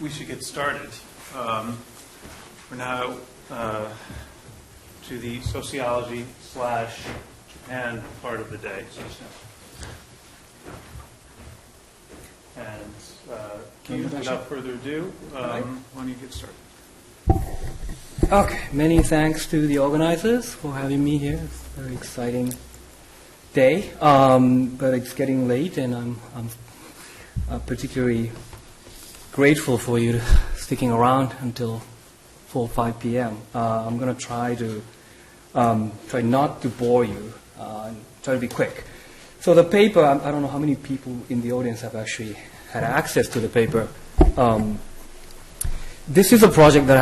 we should get started. We're now to the sociology / Japan part of the day. And without further ado, why don't you get started? Okay, many thanks to the organizers for having me here. It's a very exciting day, but it's getting late, and I'm particularly grateful for you sticking around until 4 or 5 p.m. I'm going to try not to bore you, and try to be quick. So the paper, I don't know how many people in the audience have actually had access to the paper. This is a project that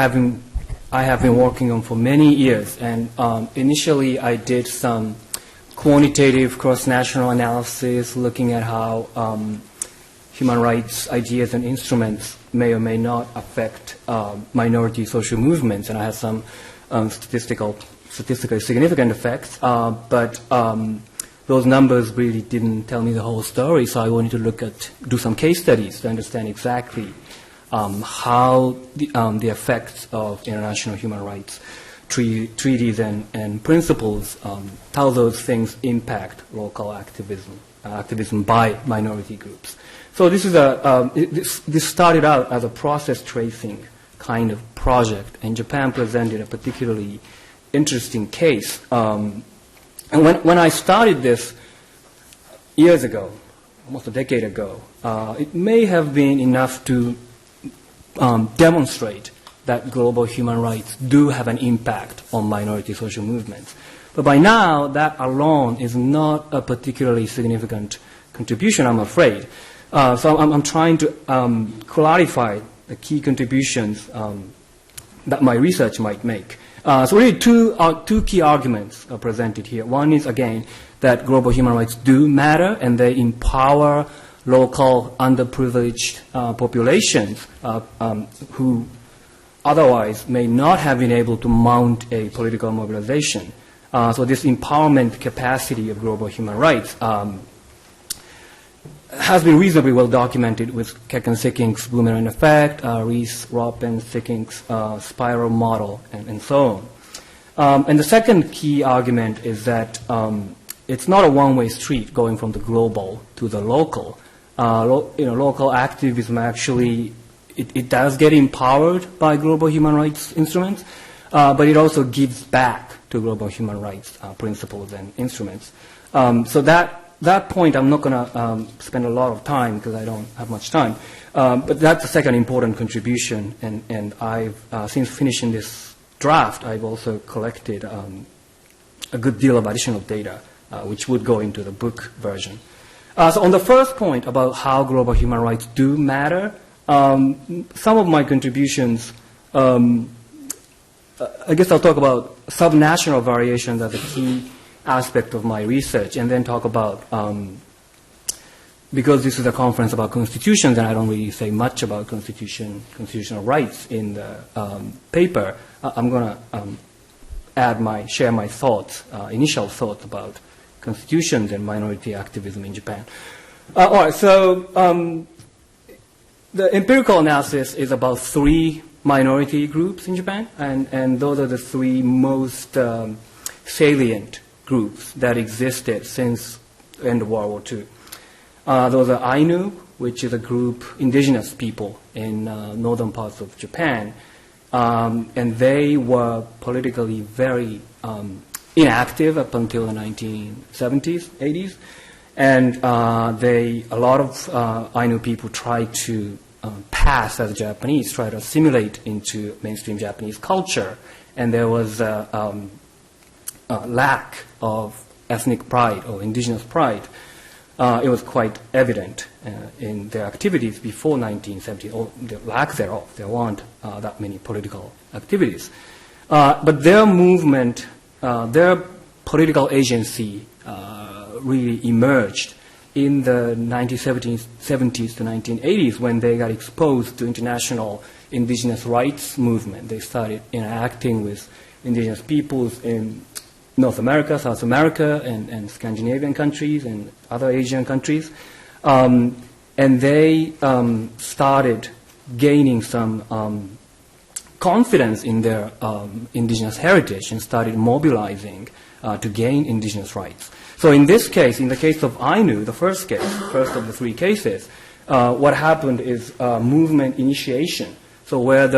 I have been working on for many years, and initially I did some quantitative cross-national analysis looking at how human rights ideas and instruments may or may not affect minority social movements, and I had some statistically significant effects, but those numbers really didn't tell me the whole story, so I wanted to do some case studies to understand exactly how the effects of international human rights treaties and principles, how those things impact local activism by minority groups. So this is this started out as a process tracing kind of project, and Japan presented a particularly interesting case. And when I started this years ago, almost a decade ago, it may have been enough to demonstrate that global human rights do have an impact on minority social movements. But by now, that alone is not a particularly significant contribution, I'm afraid. So I'm trying to clarify the key contributions that my research might make. So really two key arguments are presented here. One is, again, that global human rights do matter, and they empower local underprivileged populations who otherwise may not have been able to mount a political mobilization. So this empowerment capacity of global human rights has been reasonably well documented with Keck-Sikking's boomerang effect, Rees-Roppen-Sikking's spiral model, and so on. And the second key argument is that it's not a one-way street going from the global to the local. Local activism actually, it does get empowered by global human rights instruments, but it also gives back to global human rights principles and instruments. So that point I'm not going to spend a lot of time because I don't have much time. But that's the second important contribution, and I've since finishing this draft, I've also collected a good deal of additional data, which would go into the book version. So on the first point about how global human rights do matter, some of my contributions, I guess I'll talk about subnational variations as a key aspect of my research, and then talk about, because this is a conference about constitutions, and I don't really say much about constitutional rights in the paper, I'm going to share my thoughts, initial thoughts about constitutions and minority activism in Japan. All right, so the empirical analysis is about 3 minority groups in Japan, and those are the 3 most salient groups that existed since the end of World War II. Those are Ainu, which is a group, indigenous people in northern parts of Japan, and they were politically very inactive up until the 1970s, 80s, and a lot of Ainu people tried to pass as Japanese, try to assimilate into mainstream Japanese culture, and there was a lack of ethnic pride or indigenous pride. It was quite evident in their activities before 1970, or the lack thereof. There weren't that many political activities. But their movement, their political agency really emerged in the 1970s to 1980s when they got exposed to international indigenous rights movement. They started interacting with indigenous peoples in North America, South America, and Scandinavian countries and other Asian countries. And they started gaining some confidence in their indigenous heritage and started mobilizing to gain indigenous rights. So in this case, in the case of Ainu, the first of the three cases, what happened is movement initiation. So where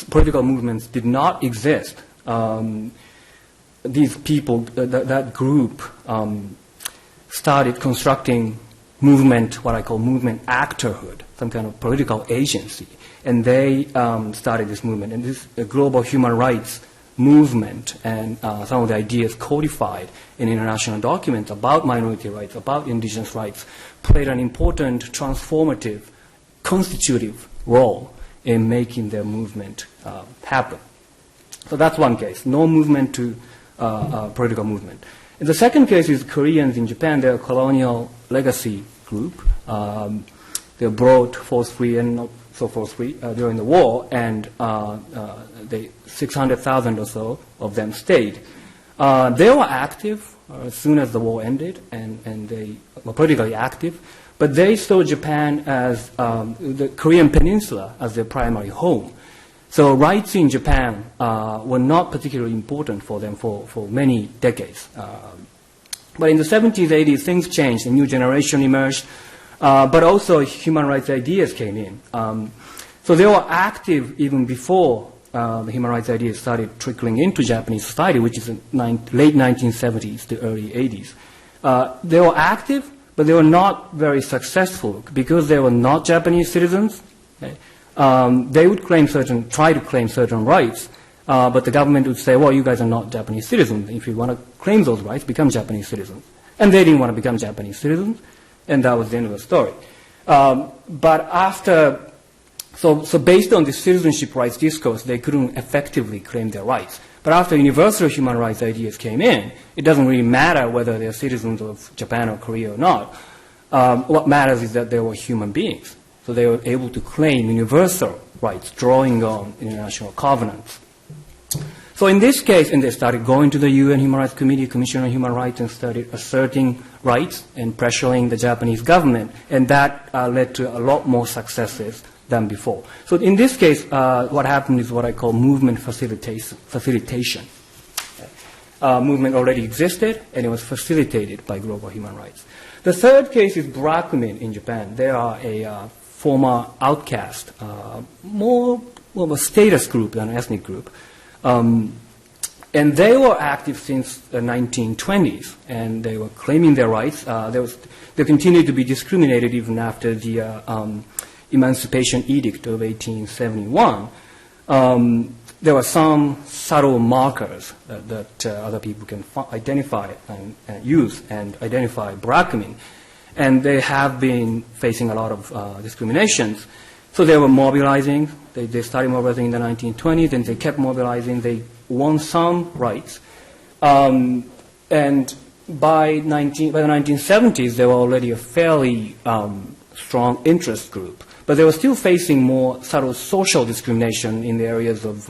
political movements did not exist, these people, that group, started constructing movement, what I call movement actorhood, some kind of political agency. And they started this movement. And this global human rights movement and some of the ideas codified in international documents about minority rights, about indigenous rights, played an important transformative, constitutive role in making their movement happen. So that's one case, no movement to political movement. And the second case is Koreans in Japan. They're a colonial legacy group. They brought force-free and not so force-free during the war, and 600,000 or so of them stayed. They were active as soon as the war ended, and they were politically active, but they saw Japan as the Korean Peninsula as their primary home. So rights in Japan were not particularly important for them for many decades. But in the 70s, 80s, things changed. A new generation emerged, but also human rights ideas came in. So they were active even before the human rights ideas started trickling into Japanese society, which is in late 1970s to early 80s. They were active, but they were not very successful because they were not Japanese citizens. Okay? They would try to claim certain rights, but the government would say, well, you guys are not Japanese citizens. If you want to claim those rights, become Japanese citizens. And they didn't want to become Japanese citizens, and that was the end of the story. But after, so based on the citizenship rights discourse, they couldn't effectively claim their rights. But after universal human rights ideas came in, it doesn't really matter whether they're citizens of Japan or Korea or not. What matters is that they were human beings. So they were able to claim universal rights, drawing on international covenants. So in this case, and they started going to the UN Human Rights Committee, Commission on Human Rights, and started asserting rights and pressuring the Japanese government, and that led to a lot more successes than before. So in this case, what happened is what I call movement facilitation. Movement already existed, and it was facilitated by global human rights. The third case is Brockman in Japan. They are a former outcast, more of a status group than an ethnic group. And they were active since the 1920s, and they were claiming their rights. They continued to be discriminated even after the Emancipation Edict of 1871. There were some subtle markers that other people can identify and use and identify Brockman. And they have been facing a lot of discriminations. So they were mobilizing. They started mobilizing in the 1920s, and they kept mobilizing. They won some rights. And by the 1970s, they were already a fairly strong interest group. But they were still facing more subtle social discrimination in the areas of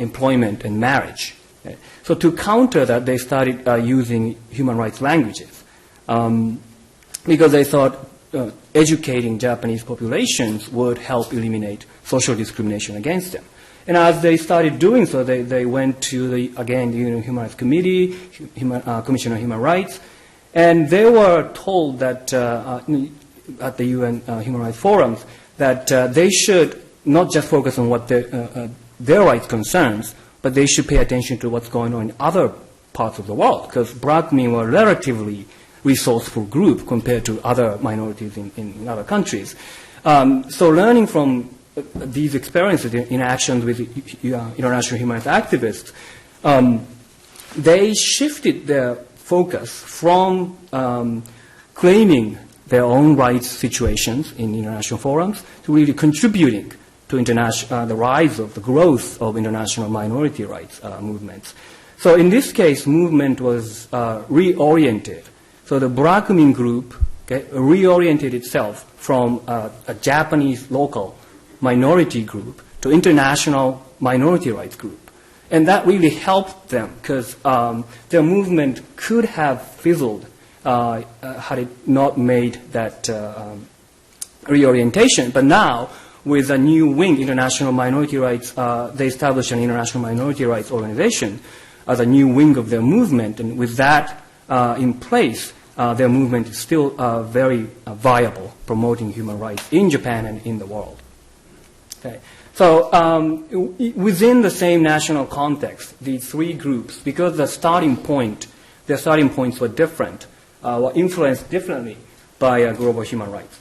employment and marriage. Okay? So to counter that, they started using human rights languages. Because they thought educating Japanese populations would help eliminate social discrimination against them. And as they started doing so, they went to the UN Human Rights Committee, Commission on Human Rights, and they were told that at the UN Human Rights Forums that they should not just focus on what their rights concerns, but they should pay attention to what's going on in other parts of the world, because Brockman were relatively resourceful group compared to other minorities in other countries. So learning from these experiences in actions with international human rights activists, they shifted their focus from claiming their own rights situations in international forums to really contributing to the rise of the growth of international minority rights movements. So in this case, movement was reoriented. So the Brockman group reoriented itself from a Japanese local minority group to international minority rights group. And that really helped them because their movement could have fizzled had it not made that reorientation. But now, with a new wing, international minority rights, they established an international minority rights organization as a new wing of their movement. And with that in place, their movement is still very viable, promoting human rights in Japan and in the world. Okay. So within the same national context, the three groups, because their starting points were different, were influenced differently by global human rights.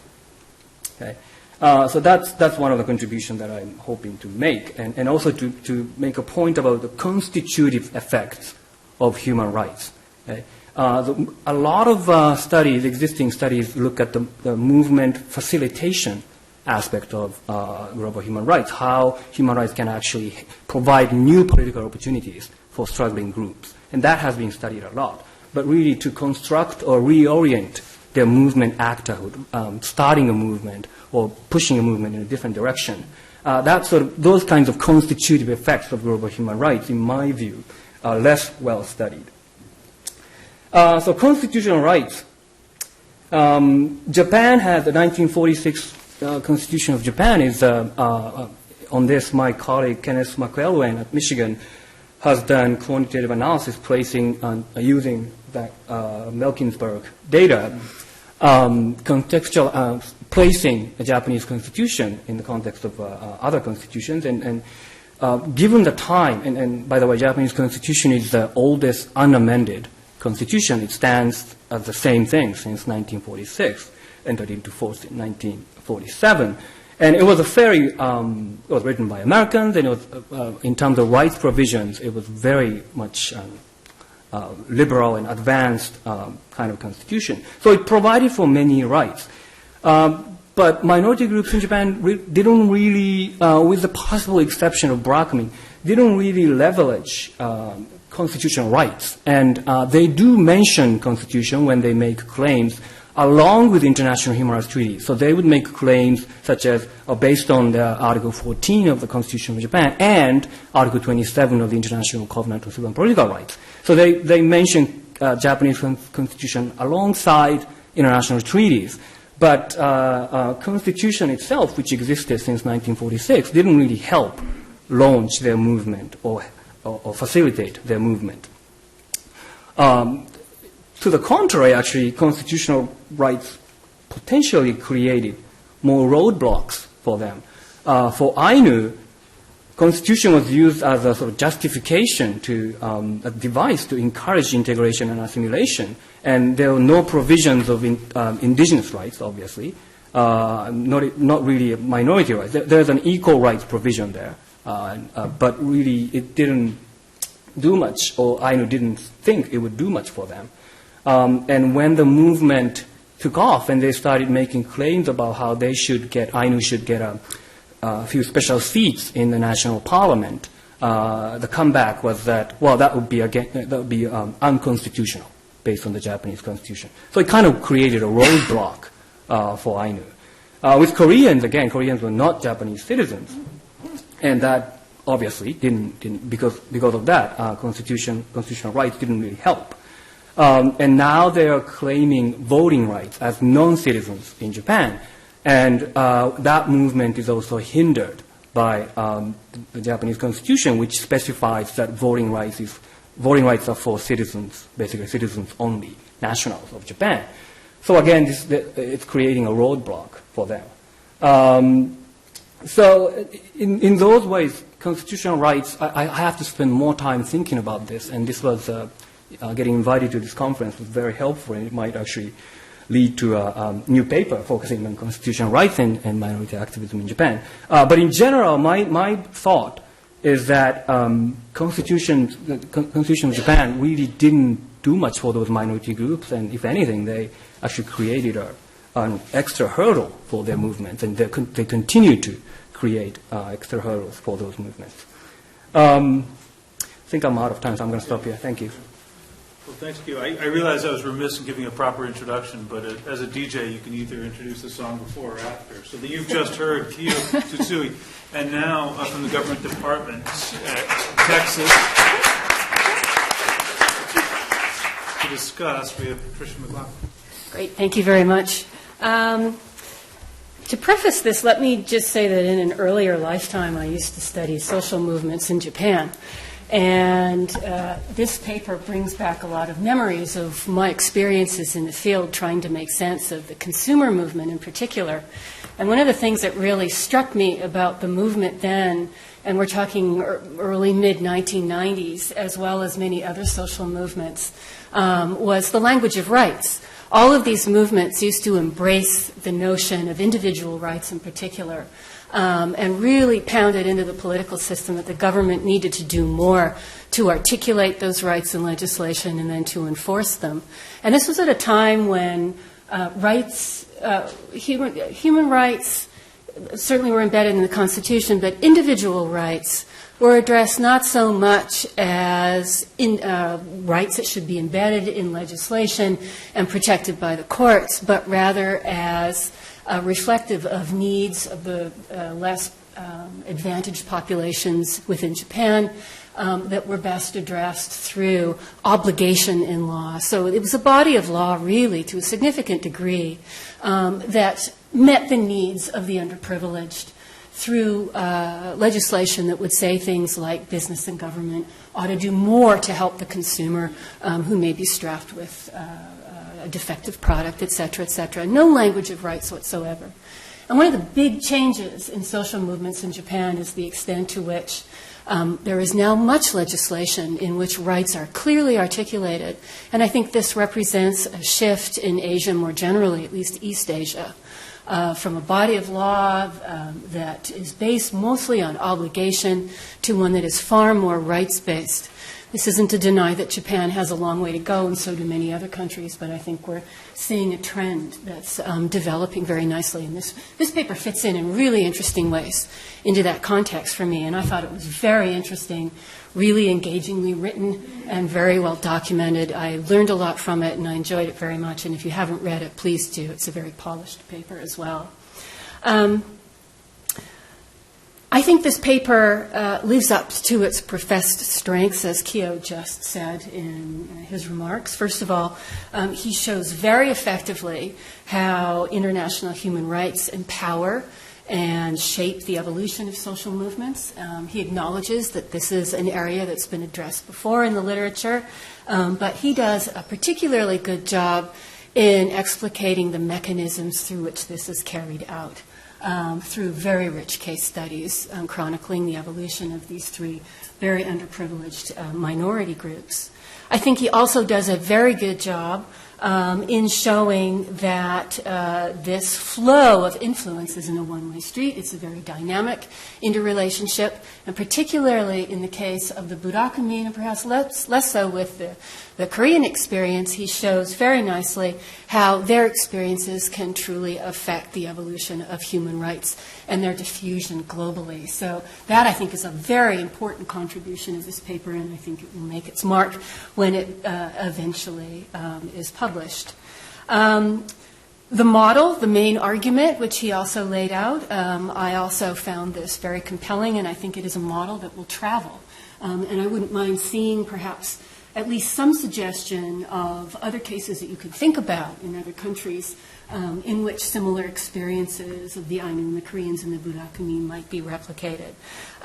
Okay. So that's one of the contributions that I'm hoping to make, and also to make a point about the constitutive effects of human rights. Okay. A lot of studies, existing studies, look at the movement facilitation aspect of global human rights, how human rights can actually provide new political opportunities for struggling groups. And that has been studied a lot. But really to construct or reorient their movement actorhood, starting a movement or pushing a movement in a different direction, those kinds of constitutive effects of global human rights, in my view, are less well studied. So constitutional rights. Japan has the 1946 Constitution of Japan is, on this, my colleague Kenneth Maclachlan at Michigan has done quantitative analysis using that Melkinsburg data, placing the Japanese Constitution in the context of other constitutions. And given the time, and by the way, Japanese Constitution is the oldest unamended constitution. It stands as the same thing since 1946, entered into force in 1947. And it was it was written by Americans, and it was, in terms of rights provisions, it was very much liberal and advanced kind of constitution. So it provided for many rights. But minority groups in Japan didn't really, with the possible exception of Brockman, didn't really leverage constitutional rights. And they do mention constitution when they make claims along with international human rights treaties. So they would make claims such as based on the Article 14 of the Constitution of Japan and Article 27 of the International Covenant on Civil and Political Rights. So they mention Japanese constitution alongside international treaties. But Constitution itself, which existed since 1946, didn't really help launch their movement or facilitate their movement. To the contrary, actually, constitutional rights potentially created more roadblocks for them. For Ainu, constitution was used as a sort of justification to a device to encourage integration and assimilation, and there were no provisions of indigenous rights, obviously, not really minority rights. There's an equal rights provision there, but really it didn't do much, or Ainu didn't think it would do much for them. And when the movement took off and they started making claims about how Ainu should get a few special seats in the national parliament, the comeback was that, well, that would be unconstitutional based on the Japanese constitution. So it kind of created a roadblock for Ainu. With Koreans, again, Koreans were not Japanese citizens, and that obviously didn't because of that, constitutional rights didn't really help. And now they are claiming voting rights as non-citizens in Japan. And that movement is also hindered by the Japanese constitution, which specifies that voting rights are for citizens, basically citizens only, nationals of Japan. So again, it's creating a roadblock for them. So in those ways, constitutional rights, I have to spend more time thinking about this, and this was getting invited to this conference was very helpful, and it might actually lead to a new paper focusing on constitutional rights and minority activism in Japan. But in general, my thought is that Constitution of Japan really didn't do much for those minority groups, and if anything, they actually created an extra hurdle for their movements, and they continue to create extra hurdles for those movements. I think I'm out of time, so I'm going to stop here. Thank you. Well, thanks, Kiyo. I realize I was remiss in giving a proper introduction, but as a DJ, you can either introduce the song before or after. So that you've just heard Kiyoteru Tsutsui, and now from the government department, Texas, to discuss, we have Patricia Maclachlan. Great, thank you very much. To preface this, let me just say that in an earlier lifetime, I used to study social movements in Japan. And this paper brings back a lot of memories of my experiences in the field trying to make sense of the consumer movement in particular. And one of the things that really struck me about the movement then, and we're talking early, mid-1990s, as well as many other social movements, was the language of rights. All of these movements used to embrace the notion of individual rights in particular, and really pounded into the political system that the government needed to do more to articulate those rights in legislation and then to enforce them. And this was at a time when human rights certainly were embedded in the Constitution, but individual rights were addressed not so much as rights that should be embedded in legislation and protected by the courts, but rather as reflective of needs of the less advantaged populations within Japan that were best addressed through obligation in law. So it was a body of law, really, to a significant degree, that met the needs of the underprivileged through legislation that would say things like business and government ought to do more to help the consumer who may be strapped with a defective product, et cetera, et cetera. No language of rights whatsoever. And one of the big changes in social movements in Japan is the extent to which there is now much legislation in which rights are clearly articulated. And I think this represents a shift in Asia more generally, at least East Asia, from a body of law that is based mostly on obligation to one that is far more rights-based. This isn't to deny that Japan has a long way to go, and so do many other countries, but I think we're seeing a trend that's developing very nicely. And this paper fits in really interesting ways into that context for me, and I thought it was very interesting, really engagingly written, and very well documented. I learned a lot from it, and I enjoyed it very much, and if you haven't read it, please do. It's a very polished paper as well. I think this paper lives up to its professed strengths, as Kiyo just said in his remarks. First of all, he shows very effectively how international human rights empower and shape the evolution of social movements. He acknowledges that this is an area that's been addressed before in the literature, but he does a particularly good job in explicating the mechanisms through which this is carried out. Through very rich case studies chronicling the evolution of these three very underprivileged minority groups. I think he also does a very good job in showing that this flow of influence isn't a one-way street. It's a very dynamic interrelationship, and particularly in the case of the Burakumin, and perhaps less so with the Korean experience, he shows very nicely how their experiences can truly affect the evolution of human rights and their diffusion globally. So that, I think, is a very important contribution of this paper, and I think it will make its mark when it eventually is published. The model, the main argument, which he also laid out, I also found this very compelling, and I think it is a model that will travel. And I wouldn't mind seeing perhaps at least some suggestion of other cases that you could think about in other countries in which similar experiences of the Ainu and the Koreans and the Burakumin might be replicated.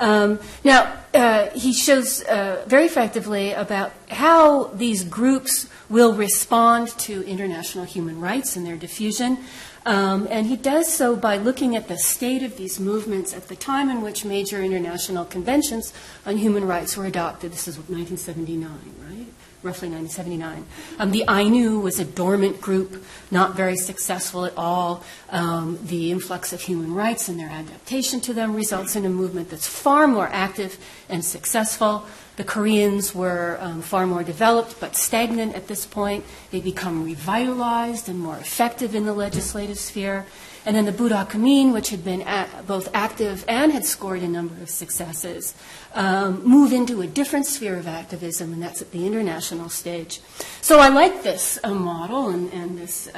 Now, he shows very effectively about how these groups will respond to international human rights and their diffusion. And he does so by looking at the state of these movements at the time in which major international conventions on human rights were adopted. This is 1979, right? Roughly 1979. The Ainu was a dormant group, not very successful at all. The influx of human rights and their adaptation to them results in a movement that's far more active and successful. The Koreans were far more developed but stagnant at this point. They become revitalized and more effective in the legislative sphere. And then the Burakumin, which had been both active and had scored a number of successes, move into a different sphere of activism, and that's at the international stage. So I like this model and this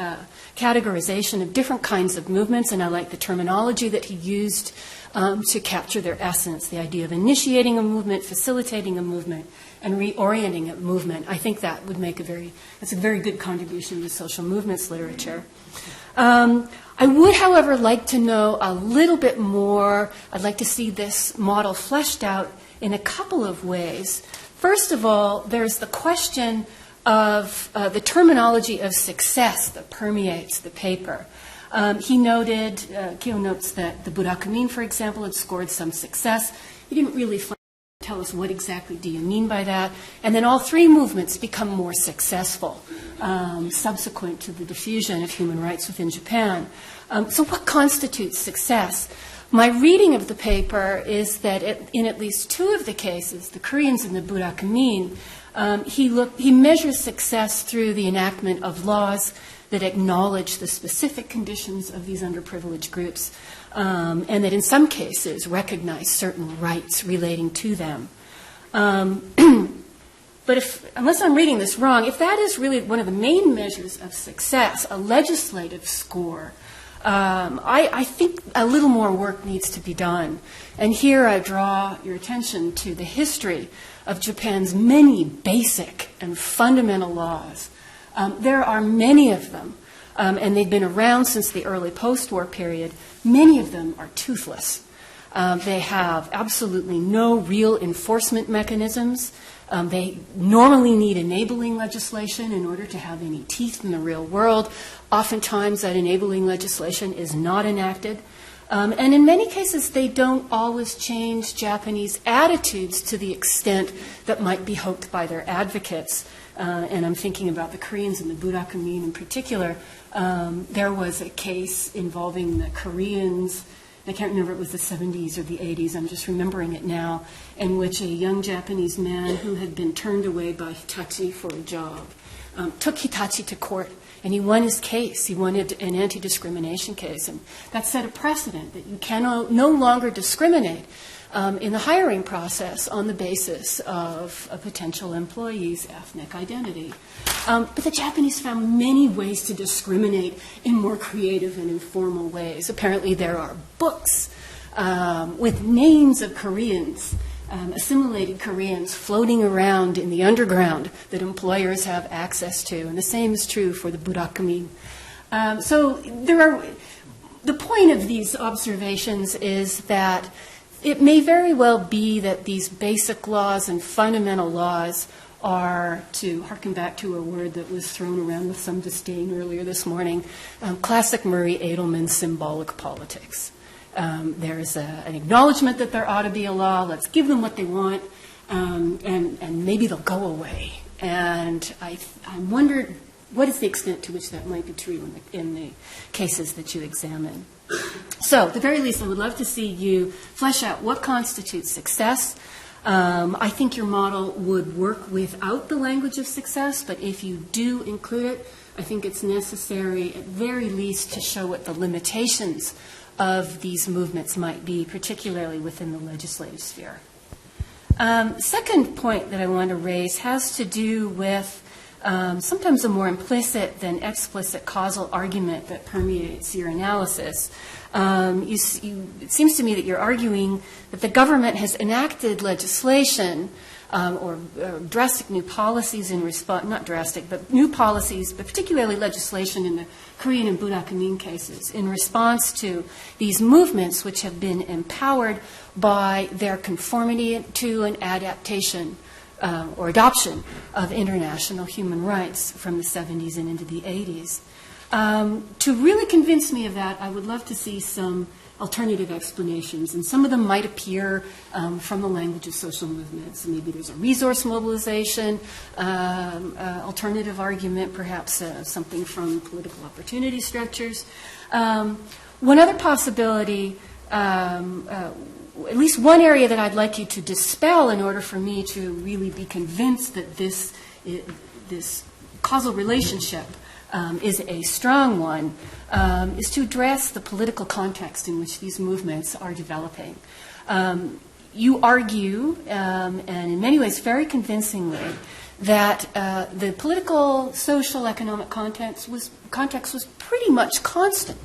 categorization of different kinds of movements, and I like the terminology that he used to capture their essence, the idea of initiating a movement, facilitating a movement, and reorienting a movement. I think that would make that's a very good contribution to social movements literature. I would, however, like to know a little bit more. I'd like to see this model fleshed out in a couple of ways. First of all, there's the question of the terminology of success that permeates the paper. He noted, Kiyo notes that the Burakumin, for example, had scored some success. He didn't really tell us what exactly do you mean by that. And then all three movements become more successful subsequent to the diffusion of human rights within Japan. So what constitutes success? My reading of the paper is that in at least two of the cases, the Koreans and the Burakumin, he measures success through the enactment of laws that acknowledge the specific conditions of these underprivileged groups, and that in some cases recognize certain rights relating to them. But unless I'm reading this wrong, if that is really one of the main measures of success, a legislative score, I think a little more work needs to be done. And here I draw your attention to the history of Japan's many basic and fundamental laws. There are many of them, and they've been around since the early post-war period. Many of them are toothless. They have absolutely no real enforcement mechanisms. They normally need enabling legislation in order to have any teeth in the real world. Oftentimes, that enabling legislation is not enacted. And in many cases, they don't always change Japanese attitudes to the extent that might be hoped by their advocates. And I'm thinking about the Koreans and the Burakumin in particular. There was a case involving the Koreans. I can't remember if it was the 70s or the 80s, I'm just remembering it now, in which a young Japanese man who had been turned away by Hitachi for a job took Hitachi to court, and he won his case. He won an anti-discrimination case, and that set a precedent that you can no longer discriminate in the hiring process on the basis of a potential employee's ethnic identity. But the Japanese found many ways to discriminate in more creative and informal ways. Apparently there are books with names of Koreans, assimilated Koreans, floating around in the underground that employers have access to. And the same is true for the Burakumin. So the point of these observations is that it may very well be that these basic laws and fundamental laws are, to harken back to a word that was thrown around with some disdain earlier this morning, classic Murray Edelman symbolic politics. There's an acknowledgement that there ought to be a law. Let's give them what they want, and maybe they'll go away. And I wondered what is the extent to which that might be true in the cases that you examine. So, at the very least, I would love to see you flesh out what constitutes success. I think your model would work without the language of success, but if you do include it, I think it's necessary, at very least, to show what the limitations of these movements might be, particularly within the legislative sphere. Second point that I want to raise has to do with sometimes a more implicit than explicit causal argument that permeates your analysis. It seems to me that you're arguing that the government has enacted legislation or drastic new policies in response, not drastic, but new policies, but particularly legislation in the Korean and Burakumin cases, in response to these movements which have been empowered by their conformity to an adaptation or adoption of international human rights from the 70s and into the 80s. To really convince me of that, I would love to see some alternative explanations, and some of them might appear from the language of social movements. Maybe there's a resource mobilization, alternative argument, perhaps something from political opportunity structures. One other possibility, at least one area that I'd like you to dispel in order for me to really be convinced that this causal relationship is a strong one, is to address the political context in which these movements are developing. You argue, and in many ways very convincingly, that the political, social, economic context was pretty much constant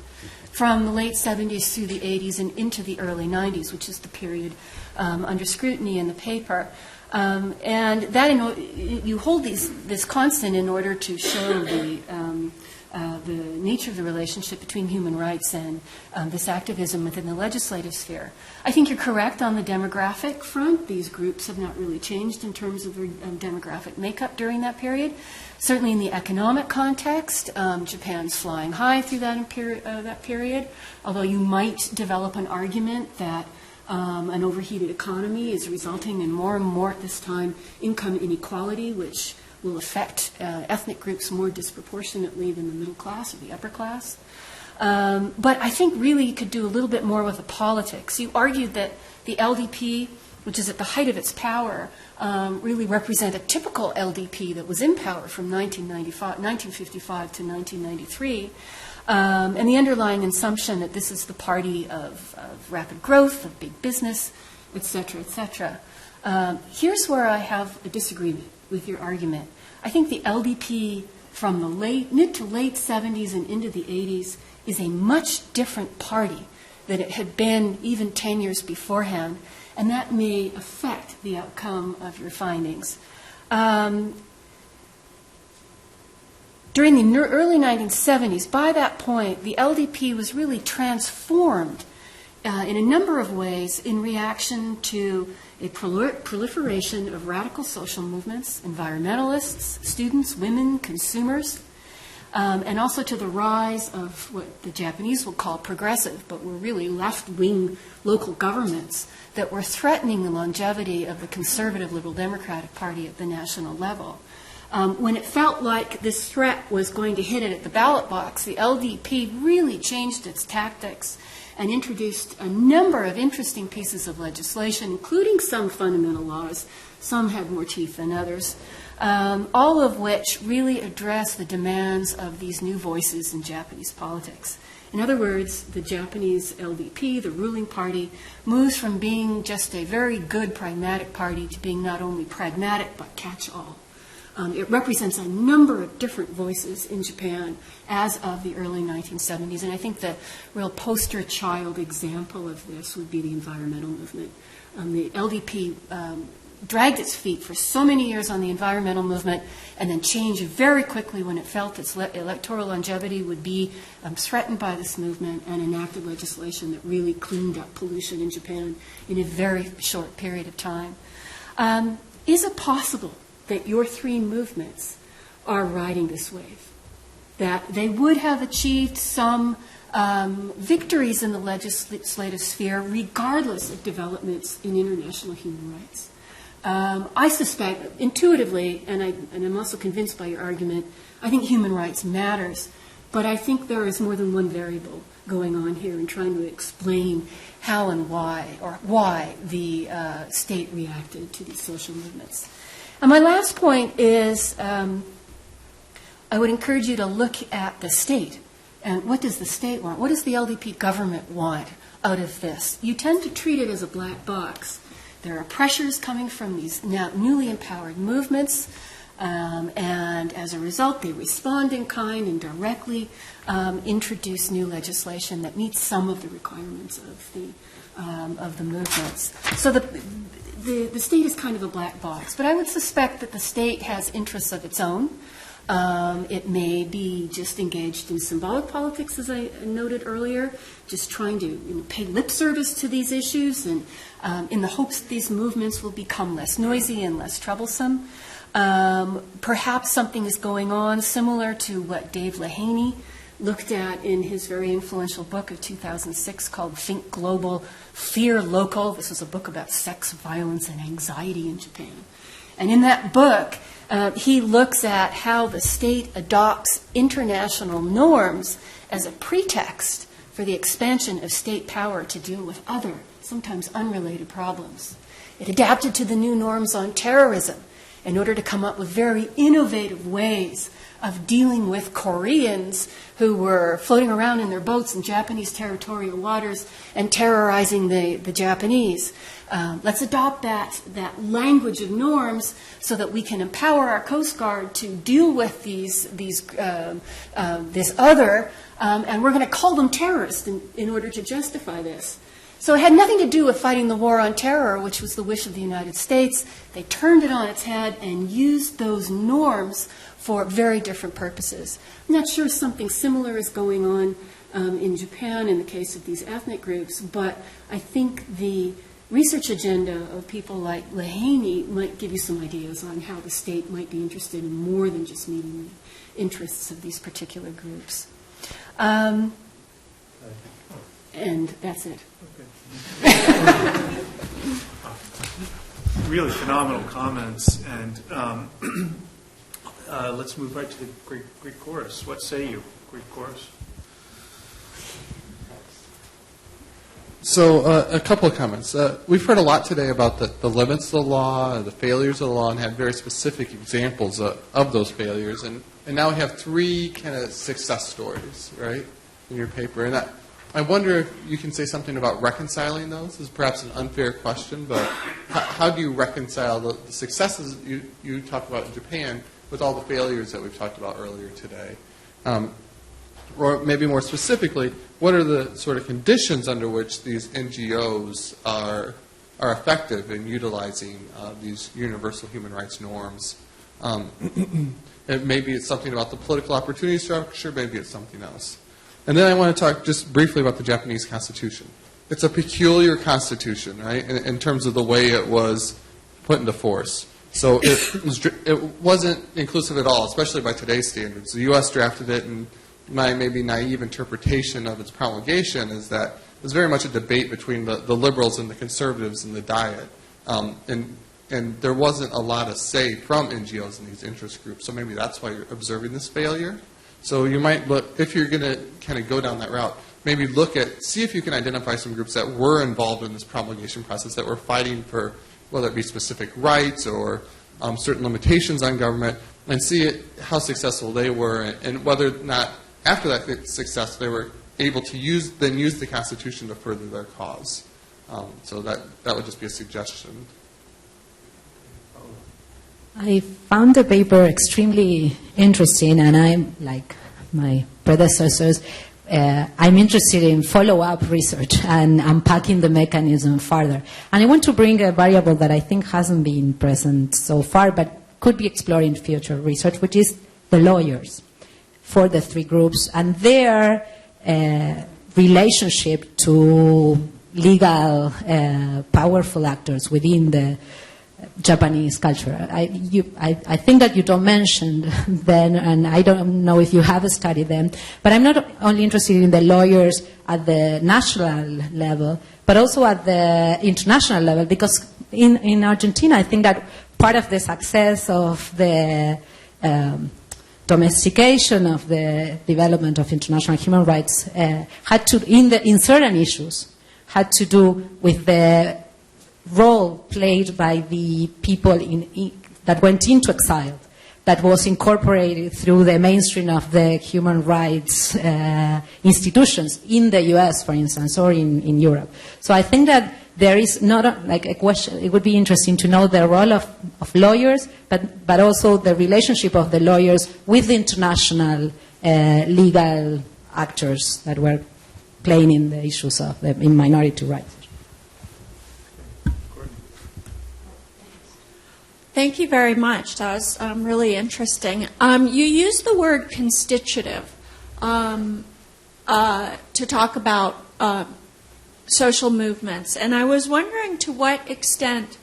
from the late 70s through the 80s and into the early 90s, which is the period under scrutiny in the paper. And that you hold this constant in order to show the nature of the relationship between human rights and this activism within the legislative sphere. I think you're correct on the demographic front. These groups have not really changed in terms of their demographic makeup during that period. Certainly in the economic context, Japan's flying high through that period, although you might develop an argument that an overheated economy is resulting in more and more at this time income inequality, which will affect ethnic groups more disproportionately than the middle class or the upper class. But I think really you could do a little bit more with the politics. You argued that the LDP, which is at the height of its power, really represent a typical LDP that was in power from 1955 to 1993. And the underlying assumption that this is the party of rapid growth, of big business, et cetera, et cetera. Here's where I have a disagreement with your argument. I think the LDP from the mid to late 70s and into the 80s is a much different party than it had been even 10 years beforehand, and that may affect the outcome of your findings. During the early 1970s, by that point, the LDP was really transformed in a number of ways in reaction to a proliferation of radical social movements, environmentalists, students, women, consumers, and also to the rise of what the Japanese will call progressive, but were really left-wing local governments that were threatening the longevity of the conservative Liberal Democratic Party at the national level. When it felt like this threat was going to hit it at the ballot box, the LDP really changed its tactics and introduced a number of interesting pieces of legislation, including some fundamental laws. Some had more teeth than others, all of which really address the demands of these new voices in Japanese politics. In other words, the Japanese LDP, the ruling party, moves from being just a very good pragmatic party to being not only pragmatic but catch-all. It represents a number of different voices in Japan as of the early 1970s, and I think the real poster child example of this would be the environmental movement. The LDP dragged its feet for so many years on the environmental movement and then changed very quickly when it felt its electoral longevity would be threatened by this movement and enacted legislation that really cleaned up pollution in Japan in a very short period of time. Is it possible that your three movements are riding this wave, that they would have achieved some victories in the legislative sphere regardless of developments in international human rights? I suspect, intuitively, and I'm also convinced by your argument, I think human rights matters, but I think there is more than one variable going on here in trying to explain how and why, or why the state reacted to these social movements. And my last point is I would encourage you to look at the state. And what does the state want? What does the LDP government want out of this? You tend to treat it as a black box. There are pressures coming from these now newly empowered movements, and as a result, they respond in kind and directly introduce new legislation that meets some of the requirements of the movements. So the state is kind of a black box, but I would suspect that the state has interests of its own. It may be just engaged in symbolic politics, as I noted earlier, just trying to pay lip service to these issues and in the hopes that these movements will become less noisy and less troublesome. Perhaps something is going on similar to what Dave Lahaney looked at in his very influential book of 2006 called Think Global, Fear Local. This was a book about sex, violence, and anxiety in Japan. And in that book, he looks at how the state adopts international norms as a pretext for the expansion of state power to deal with other, sometimes unrelated problems. It adapted to the new norms on terrorism in order to come up with very innovative ways of dealing with Koreans who were floating around in their boats in Japanese territorial waters and terrorizing the Japanese. Let's adopt that language of norms so that we can empower our Coast Guard to deal with this other, and we're going to call them terrorists in order to justify this. So it had nothing to do with fighting the war on terror, which was the wish of the United States. They turned it on its head and used those norms for very different purposes. I'm not sure something similar is going on in Japan in the case of these ethnic groups, but I think the research agenda of people like Lehaney might give you some ideas on how the state might be interested in more than just meeting the interests of these particular groups. And that's it. Really phenomenal comments, and let's move right to the Greek chorus. What say you, Greek chorus? So a couple of comments. We've heard a lot today about the limits of the law, the failures of the law, and had very specific examples of those failures. And now we have three kind of success stories, right, in your paper. And I wonder if you can say something about reconciling those. This is perhaps an unfair question, but how do you reconcile the successes you talked about in Japan with all the failures that we've talked about earlier today? Or maybe more specifically, what are the sort of conditions under which these NGOs are effective in utilizing these universal human rights norms? Maybe it's something about the political opportunity structure, maybe it's something else. And then I want to talk just briefly about the Japanese Constitution. It's a peculiar constitution, right, in terms of the way it was put into force. So it wasn't inclusive at all, especially by today's standards. The U.S. drafted it, and my maybe naive interpretation of its promulgation is that it was very much a debate between the liberals and the conservatives in the Diet. And there wasn't a lot of say from NGOs in these interest groups, so maybe that's why you're observing this failure. So you might look, if you're going to kind of go down that route, maybe see if you can identify some groups that were involved in this promulgation process, that were fighting for, whether it be specific rights or certain limitations on government, and see how successful they were, and whether or not, after that success, they were able to use the Constitution to further their cause. So that would just be a suggestion. I found the paper extremely interesting, and I'm, like my predecessors, I'm interested in follow-up research and unpacking the mechanism further. And I want to bring a variable that I think hasn't been present so far, but could be explored in future research, which is the lawyers for the three groups and their relationship to legal, powerful actors within the Japanese culture. I think that you don't mention them, and I don't know if you have studied them, but I'm not only interested in the lawyers at the national level, but also at the international level, because in Argentina, I think that part of the success of the domestication of the development of international human rights had to, in certain issues, had to do with the role played by the people that went into exile, that was incorporated through the mainstream of the human rights institutions in the US, for instance, or in Europe. So I think that there is not a question. It would be interesting to know the role of lawyers, but also the relationship of the lawyers with the international legal actors that were playing in the issues of in minority rights. Thank you very much. That was really interesting. You used the word constitutive to talk about social movements, and I was wondering to what extent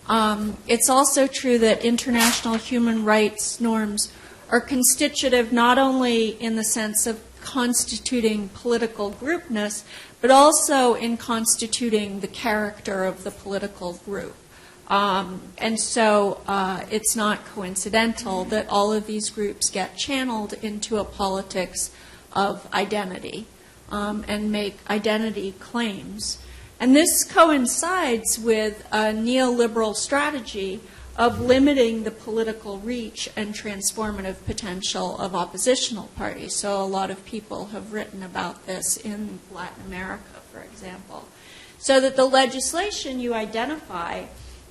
it's also true that international human rights norms are constitutive not only in the sense of constituting political groupness, but also in constituting the character of the political group. And so it's not coincidental that all of these groups get channeled into a politics of identity and make identity claims. And this coincides with a neoliberal strategy of limiting the political reach and transformative potential of oppositional parties. So a lot of people have written about this in Latin America, for example. So that the legislation you identify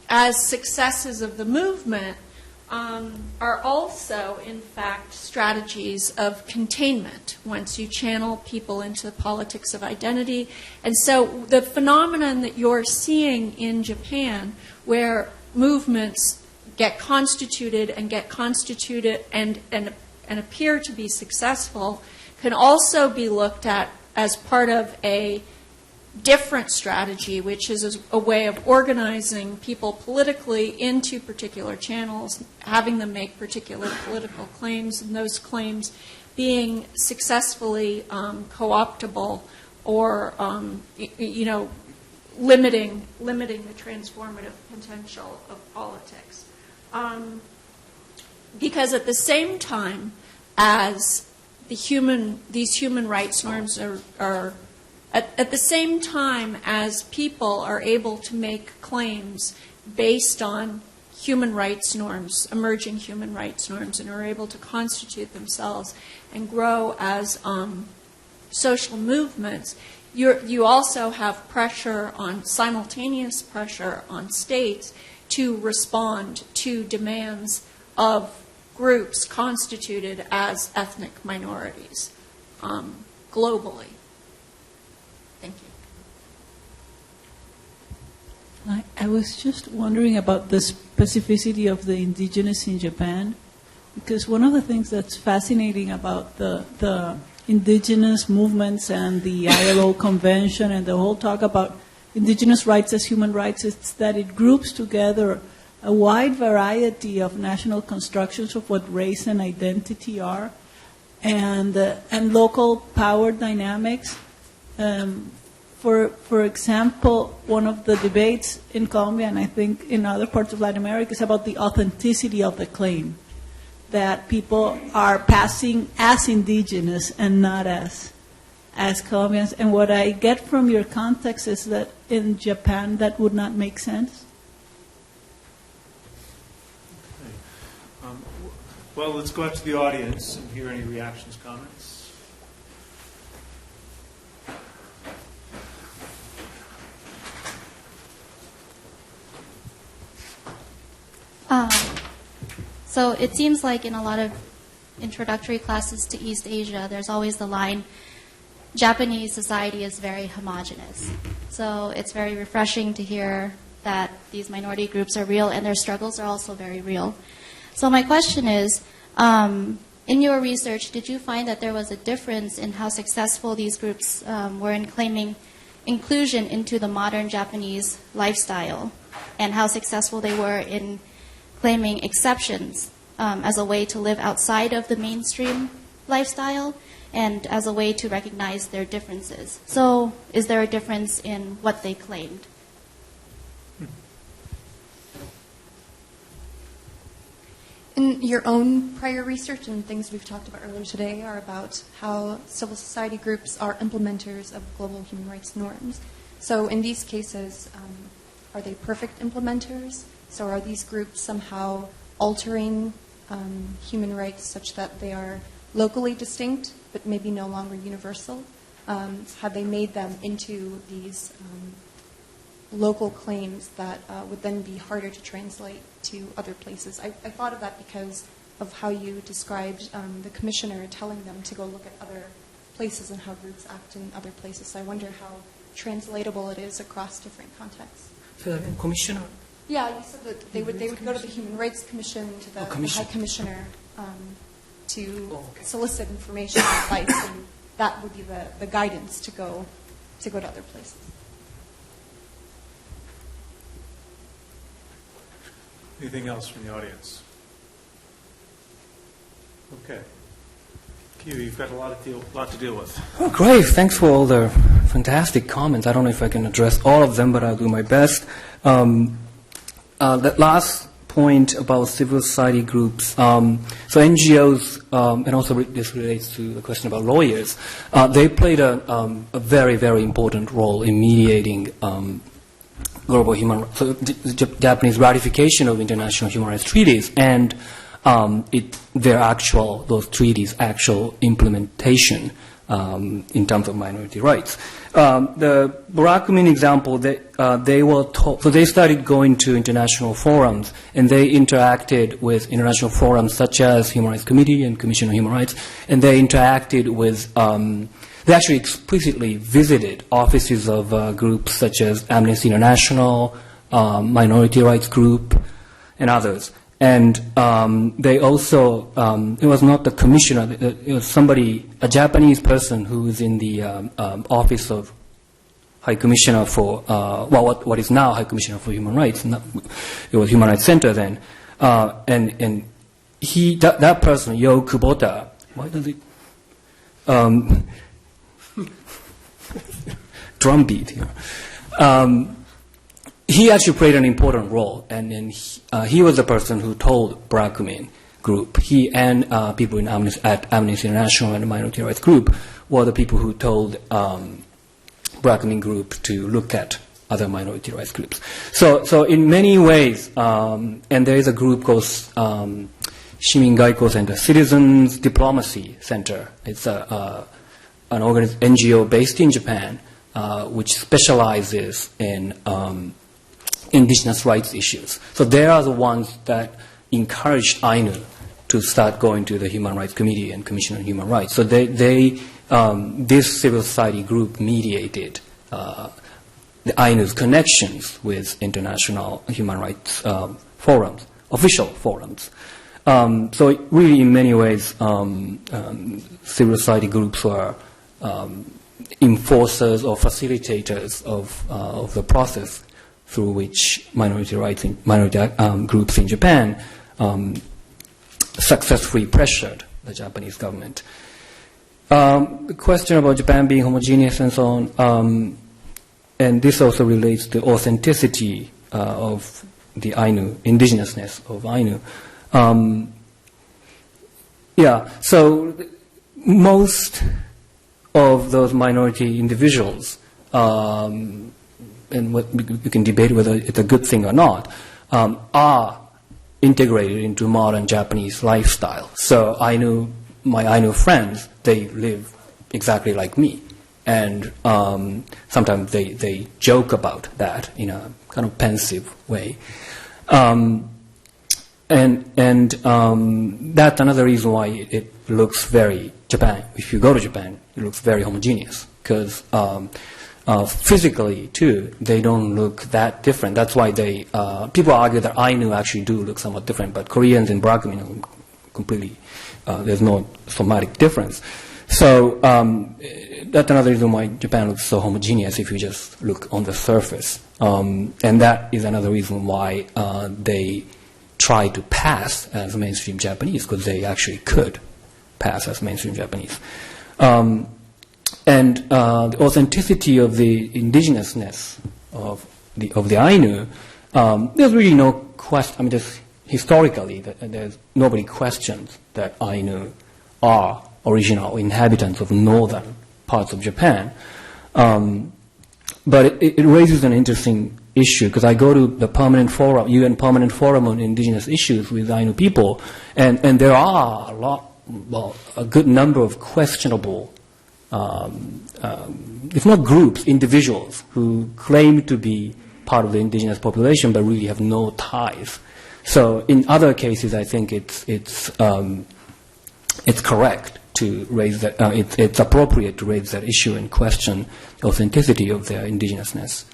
as successes of the movement are also, in fact, strategies of containment once you channel people into the politics of identity. And so the phenomenon that you're seeing in Japan, where movements get constituted and appear to be successful, can also be looked at as part of a different strategy, which is a way of organizing people politically into particular channels, having them make particular political claims, and those claims being successfully co-optable or, limiting the transformative potential of politics. Because at the same time as these human rights norms are at the same time as people are able to make claims based on human rights norms, emerging human rights norms, and are able to constitute themselves and grow as social movements, you also have simultaneous pressure on states to respond to demands of groups constituted as ethnic minorities globally. Thank you. I was just wondering about the specificity of the indigenous in Japan, because one of the things that's fascinating about the indigenous movements and the ILO convention and the whole talk about indigenous rights as human rights is that it groups together a wide variety of national constructions of what race and identity are, and local power dynamics. For example, one of the debates in Colombia, and I think in other parts of Latin America, is about the authenticity of the claim, that people are passing as indigenous and not as Colombians. And what I get from your context is that in Japan that would not make sense. Well, let's go out to the audience and hear any reactions, comments. So it seems like in a lot of introductory classes to East Asia, there's always the line, Japanese society is very homogenous. So it's very refreshing to hear that these minority groups are real and their struggles are also very real. So my question is, in your research, did you find that there was a difference in how successful these groups were in claiming inclusion into the modern Japanese lifestyle, and how successful they were in claiming exceptions as a way to live outside of the mainstream lifestyle and as a way to recognize their differences? So is there a difference in what they claimed? In your own prior research and things we've talked about earlier today are about how civil society groups are implementers of global human rights norms. So in these cases, are they perfect implementers? So are these groups somehow altering human rights such that they are locally distinct but maybe no longer universal? Have they made them into these local claims that would then be harder to translate to other places? I thought of that because of how you described the commissioner telling them to go look at other places and how groups act in other places. So I wonder how translatable it is across different contexts. So again, commissioner? Yeah, you said that they would go to the Human Rights Commission, to the High Commissioner, to solicit information and advice, and that would be the guidance to go to other places. Anything else from the audience? Okay. Q, you've got a lot to deal with. Oh, great. Thanks for all the fantastic comments. I don't know if I can address all of them, but I'll do my best. That last point about civil society groups, so NGOs, and also this relates to the question about lawyers, they played a very, very important role in mediating global human rights, so Japanese ratification of international human rights treaties and those treaties' actual implementation in terms of minority rights. The Brockman example, they were taught, so they started going to international forums, and they interacted with international forums such as Human Rights Committee and Commission on Human Rights, and they interacted with, they actually explicitly visited offices of groups such as Amnesty International, Minority Rights Group, and others. And they also, it was not the commissioner, it was somebody, a Japanese person who was in the office of High Commissioner for, what is now High Commissioner for Human Rights. It was Human Rights Center then. And he, that person, Yo Kubota, why does it, drumbeat here. He actually played an important role, and he was the person who told Brockman Group, he and people in at Amnesty International and the Minority Rights Group were the people who told Brockman Group to look at other minority rights groups. So in many ways, and there is a group called Shimin Gaiko Center, Citizens Diplomacy Center. It's an NGO based in Japan, which specializes in indigenous rights issues. So they are the ones that encouraged Ainu to start going to the Human Rights Committee and Commission on Human Rights. So this civil society group mediated the Ainu's connections with international human rights forums, official forums. So really, in many ways, civil society groups were enforcers or facilitators of the process through which minority groups in Japan successfully pressured the Japanese government. The question about Japan being homogeneous and so on, and this also relates to authenticity of the Ainu, indigenousness of Ainu. So most of those minority individuals, and you can debate whether it's a good thing or not, are integrated into modern Japanese lifestyle. So my Ainu friends, they live exactly like me. And sometimes they joke about that in a kind of pensive way. And that's another reason why it looks very Japan. If you go to Japan, it looks very homogeneous because physically too, they don't look that different. That's why people argue that Ainu actually do look somewhat different, but Koreans and Brockman are completely there's no somatic difference. So that's another reason why Japan looks so homogeneous if you just look on the surface. And that is another reason why they try to pass as mainstream Japanese, because they actually could pass as mainstream Japanese. And the authenticity of the indigenousness of the Ainu, there's really no question. I mean, just historically, there's nobody questions that Ainu are original inhabitants of northern parts of Japan. But it raises an interesting issue, because I go to the permanent forum, UN Permanent Forum on Indigenous Issues with Ainu people, and there are a good number of questionable, if not groups, individuals who claim to be part of the indigenous population but really have no ties. So in other cases, I think it's correct to raise that. It's appropriate to raise that issue and question the authenticity of their indigenousness.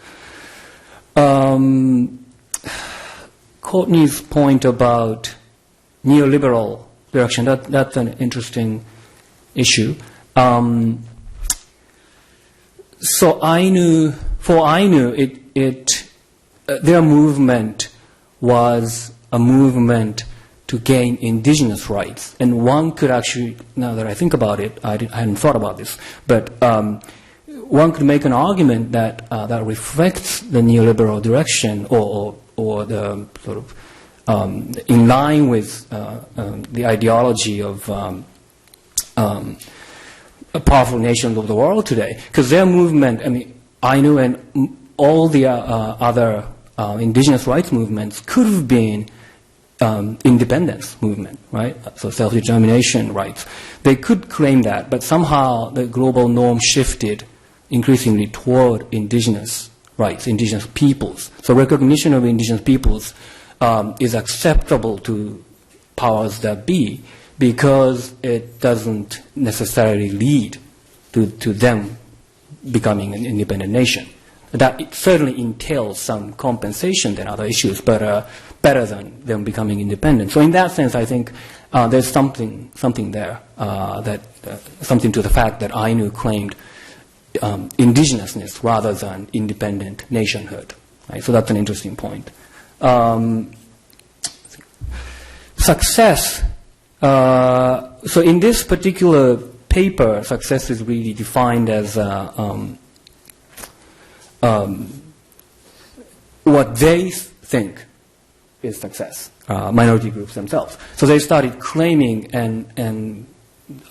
Courtney's point about neoliberal direction, that's an interesting issue. So for Ainu, their movement was a movement to gain indigenous rights. And one could actually, now that I think about it, I hadn't thought about this, but one could make an argument that that reflects the neoliberal direction or the sort of in line with the ideology of powerful nations of the world today. Because their movement, I mean, Ainu and all the other indigenous rights movements could have been independence movement, right? So self-determination rights. They could claim that, but somehow the global norm shifted increasingly toward indigenous rights, indigenous peoples. So recognition of indigenous peoples is acceptable to powers that be because it doesn't necessarily lead to them becoming an independent nation. That it certainly entails some compensation than other issues, but better than them becoming independent. So in that sense, I think there's something there, something to the fact that Ainu claimed indigenousness rather than independent nationhood. Right? So that's an interesting point. Success. So in this particular paper, success is really defined as what they think is success, minority groups themselves. So they started claiming, and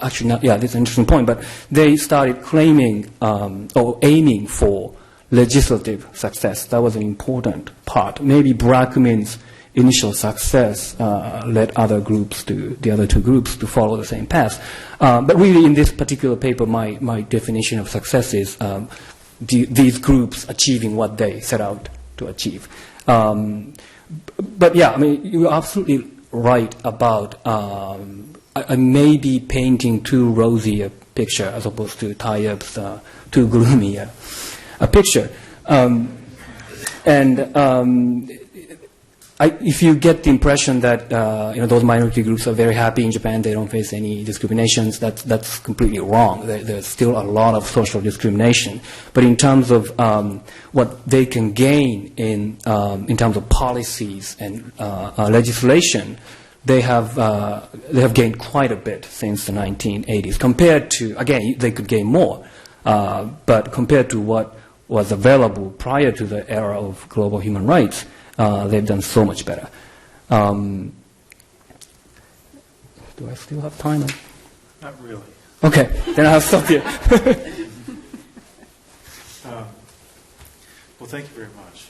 actually, not, yeah, this is an interesting point, but they started claiming or aiming for legislative success. That was an important part. Maybe Brockman's initial success led other groups the other two groups to follow the same path. But really, in this particular paper, my definition of success is these groups achieving what they set out to achieve. But yeah, I mean, you're absolutely right about I may be painting too rosy a picture as opposed to Tayyip's too gloomy a picture. If you get the impression that those minority groups are very happy in Japan, they don't face any discriminations, that's completely wrong. There's still a lot of social discrimination. But in terms of what they can gain in terms of policies and legislation, they have gained quite a bit since the 1980s. Compared to, again, they could gain more, but compared to what was available prior to the era of global human rights, they've done so much better. Do I still have time? Not really. Okay, then I'll stop here. Well, thank you very much.